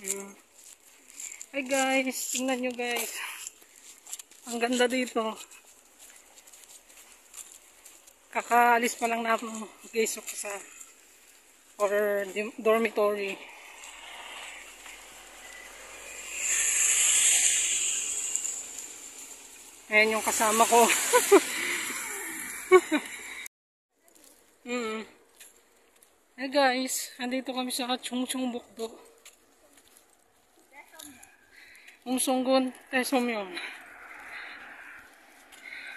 Hmm. Hi guys, tingnan nyo guys. Ang ganda dito. Kakaalis pa lang natin guys sa or dormitory. Ayan yung kasama ko. Hey guys, andito kami sa Chungchung Bukdo. Sunggun, Tesomyon.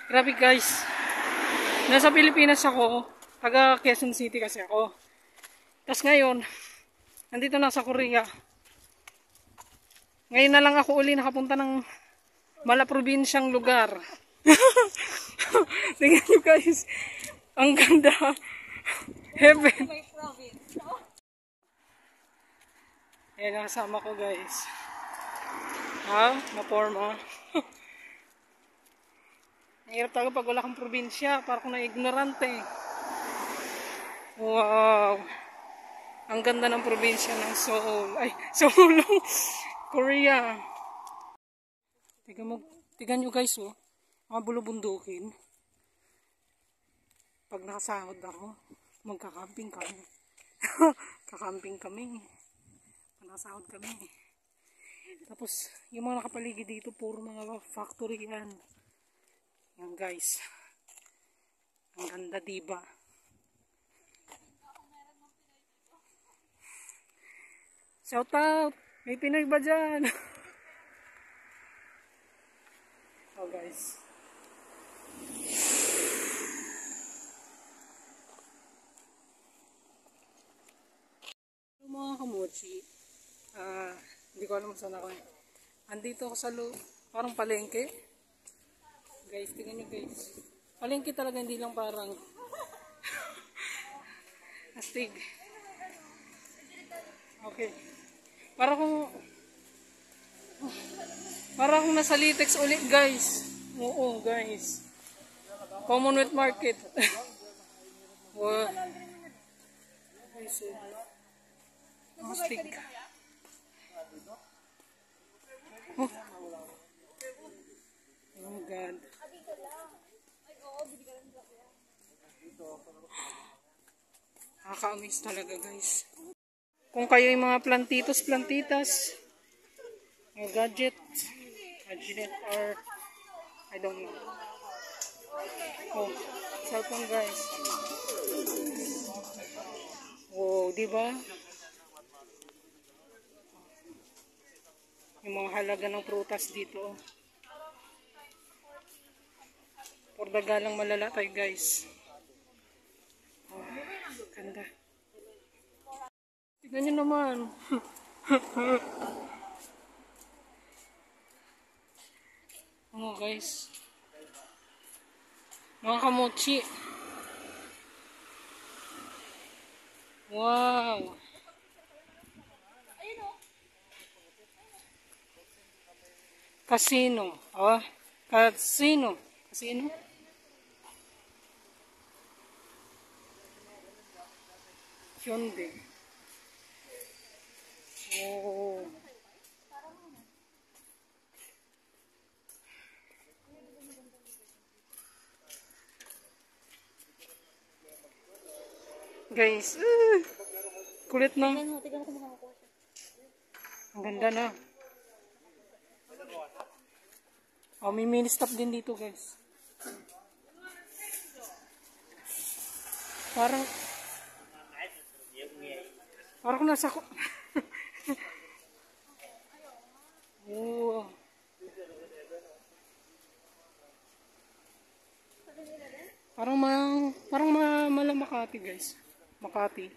Grabe guys. Nasa Pilipinas ako. Taga Quezon City kasi ako. Tapos ngayon, nandito na sa Korea. Ngayon na lang ako uli nakapunta ng malaprobinsyang lugar. Tingnan nyo guys. Ang ganda. Heaven. Ayan ang kasama ko guys. Ha? Maporma. Mahirap talaga pag wala kang probinsya. Para kung na-ignorante. Wow. Ang ganda ng probinsya ng Seoul. Ay, Seoul. Korea. Tignan nyo guys oh. Mga bulubundukin. Pag nakasahod ako, magkakamping kami. Kakamping kami. Pag nakasahod kami. Tapos, yung mga nakapaligid dito, puro mga factory yan. Yan guys. Ang ganda diba? Shout out! May Pinoy ba dyan? So guys. Mga kamochi, hindi ko alam saan ako. Andito ako sa parang palengke. Guys, tingnan nyo guys. Palengke talaga, hindi lang parang astig. Okay. Para kung nasa Litex ulit guys. Oo guys. Commonwealth Market. Wow. Guys, astig. Oh. Oh God. Nakaka-amaze talaga guys. Kung kayo yung mga plantitas, mga gadget or I don't know. Oh, cellphone guys. Oh, diba? Yung mga halaga ng prutas dito. Por dagalang malala tayo guys. Oh, ganda. Tignan nyo naman. Oh guys. Mga kamochi. Wow. Casino. Oh, casino. Casino. Hyundai. Oh. Guys, kulit na. Ang ganda na. Oh, may mini stop din dito, guys. Parang nasa ko. Oh. Parang Makati, guys. Makati.